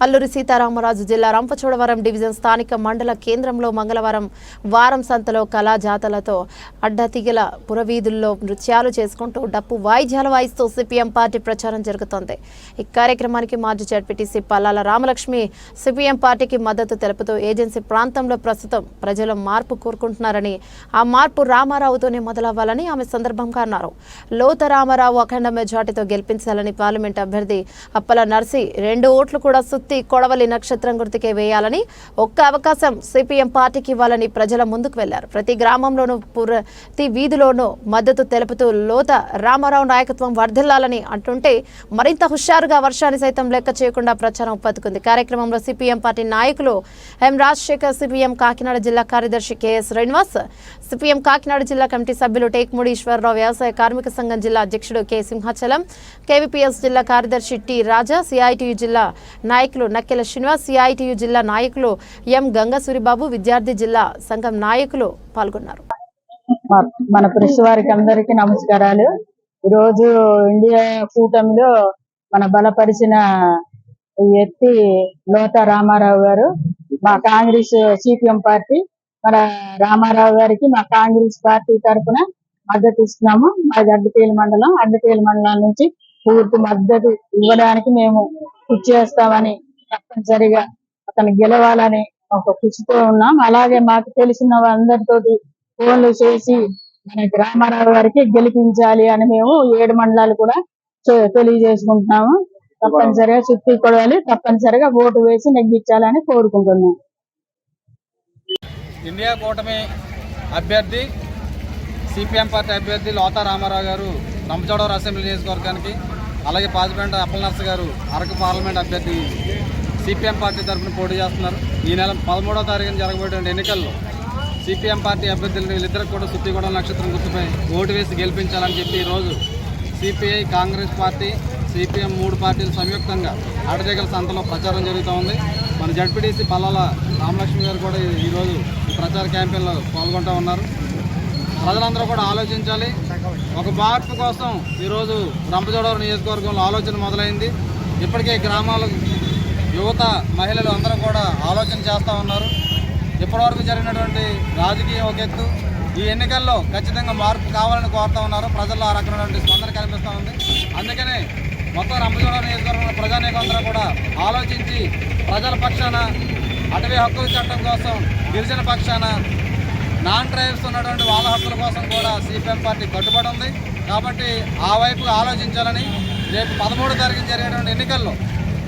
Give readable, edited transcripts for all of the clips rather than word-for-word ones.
అల్లూరి సీతారామరాజు జిల్లా రంపచోడవరం డివిజన్ స్థానిక మండల కేంద్రంలో మంగళవారం వారం సంతలో కళాజాతలతో అడ్డతిగల పురవీధుల్లో నృత్యాలు చేసుకుంటూ డప్పు వాయిద్యాలు వాయిస్తూ సిపిఎం పార్టీ ప్రచారం జరుగుతోంది. ఈ కార్యక్రమానికి మాజీ జడ్పీటీసీ పల్లాల రామలక్ష్మి సిపిఎం పార్టీకి మద్దతు తెలుపుతూ ఏజెన్సీ ప్రాంతంలో ప్రస్తుతం ప్రజలు మార్పు కోరుకుంటున్నారని, ఆ మార్పు రామారావుతోనే మొదలవ్వాలని ఆమె సందర్భంగా అన్నారు. లోత రామారావు అఖండ మెజార్టీతో గెలిపించాలని పార్లమెంట్ అభ్యర్థి అప్పల నర్సి 2 ఓట్లు కూడా సుత్తి కొడవలి నక్షత్రం గుర్తుకే వేయాలని, ఒక్క అవకాశం సిపిఎం పార్టీకి ఇవ్వాలని ప్రజల ముందుకు వెళ్లారు. ప్రతి గ్రామంలోనూ ప్రతి వీధిలోనూ మద్దతు తెలుపుతూ లోత రామారావు నాయకత్వం వర్ధిల్లాలని అంటుంటే మరింత హుషారుగా వర్షాన్ని సైతం లెక్క చేయకుండా ప్రచారం ఉపతుకుంది. కార్యక్రమంలో సిపిఎం పార్టీ నాయకులు ఎం రాజశేఖర్, సిపిఎం కాకినాడ జిల్లా కార్యదర్శి కెఎస్ శ్రీనివాస్, సిపిఎం కాకినాడ జిల్లా కమిటీ సభ్యులు టేక్ముడి ఈశ్వరరావు, వ్యవసాయ కార్మిక సంఘం జిల్లా అధ్యక్షుడు కె సింహాచలం, కేవీపీఎస్ జిల్లా కార్యదర్శి టి రాజా, సిఐటియు జిల్లా నాయకులు నక్కెల శ్రీనివాస్, సిఐటియు జిల్లా నాయకులు ఎం గంగసూరిబాబు, విద్యార్థి జిల్లా సంఘం నాయకులు పాల్గొన్నారు. మన ప్రెస్ వారికి అందరికీ నమస్కారాలు. ఈరోజు ఇండియా కూటమిలో మన బలపరిచిన వ్యక్తి లోత రామారావు గారు, మా కాంగ్రెస్ సిపిఎం పార్టీ మన రామారావు గారికి మా కాంగ్రెస్ పార్టీ తరఫున మద్దతు ఇస్తున్నాము. మాది అడ్డతేలు మండలం నుంచి పూర్తి మద్దతు ఇవ్వడానికి మేము కృషి చేస్తామని, తప్పనిసరిగా అతను గెలవాలని ఒక కృషితో ఉన్నాం. అలాగే మాకు తెలిసిన అందరితోటి ఫోన్లు చేసి మనకి రామారావు గారికి గెలిపించాలి అని మేము 7 మండలాలు కూడా తెలియజేసుకుంటున్నాము. తప్పనిసరిగా చుట్టూ కొడవాలి, తప్పనిసరిగా ఓటు వేసి నెగ్గించాలని కోరుకుంటున్నాం. ఇండియా కూటమి అభ్యర్థి సిపిఎం పార్టీ అభ్యర్థి లోత రామారావు గారు రంపచోడవరం అసెంబ్లీ నియోజకవర్గానికి, అలాగే పాజిపేట అప్పల నర్సి గారు అరకు పార్లమెంట్ అభ్యర్థి సిపిఎం పార్టీ తరఫున పోటీ చేస్తున్నారు. ఈ నెల 13వ తారీఖున జరగబోయే ఎన్నికల్లో సిపిఎం పార్టీ అభ్యర్థులు వీళ్ళిద్దరికి కూడా సుత్తిగూడెం నక్షత్రం గుర్తుపై ఓటు వేసి గెలిపించాలని చెప్పి ఈరోజు సిపిఐ, కాంగ్రెస్ పార్టీ, సిపిఎం 3 పార్టీలు సంయుక్తంగా అడ్డదిగల సంతలో ప్రచారం జరుగుతూ ఉంది. మన జడ్పీటీసీ పల్లాల రామలక్ష్మి గారు కూడా ఈరోజు ఈ ప్రచార క్యాంపెయిన్లో పాల్గొంటూ ఉన్నారు. ప్రజలందరూ కూడా ఆలోచించాలి. ఒక మార్పు కోసం ఈరోజు రంపచోడవరం నియోజకవర్గంలో ఆలోచన మొదలైంది. ఇప్పటికే గ్రామాల యువత, మహిళలు అందరూ కూడా ఆలోచన చేస్తూ ఉన్నారు. ఇప్పటివరకు జరిగినటువంటి రాజకీయం ఒక ఎత్తు, ఈ ఎన్నికల్లో ఖచ్చితంగా మార్పు కావాలని కోరుతూ ఉన్నారు. ప్రజల్లో ఆ రకమైనటువంటి స్పందన కనిపిస్తూ ఉంది. అందుకనే మొత్తం రంపచోడవరం నియోజకవర్గంలో ప్రజానీకందరూ కూడా ఆలోచించి ప్రజల పక్షాన, అటవీ హక్కుల చట్టం కోసం గిరిజన పక్షాన, నాన్ ట్రైబ్స్ ఉన్నటువంటి వాళ్ళ హక్కుల కోసం కూడా సిపిఎం పార్టీ కట్టుబడి ఉంది. కాబట్టి ఆ వైపుగా ఆలోచించాలని, రేపు 13వ తారీఖున జరిగేటువంటి ఎన్నికల్లో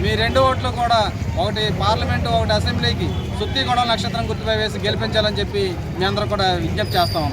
మీ 2 ఓట్లు కూడా, ఒకటి పార్లమెంటు, ఒకటి అసెంబ్లీకి సుత్తిగూడెం నక్షత్రం గుర్తుపై వేసి గెలిపించాలని చెప్పి మీ అందరూ కూడా విజ్ఞప్తి చేస్తా ఉన్నాం.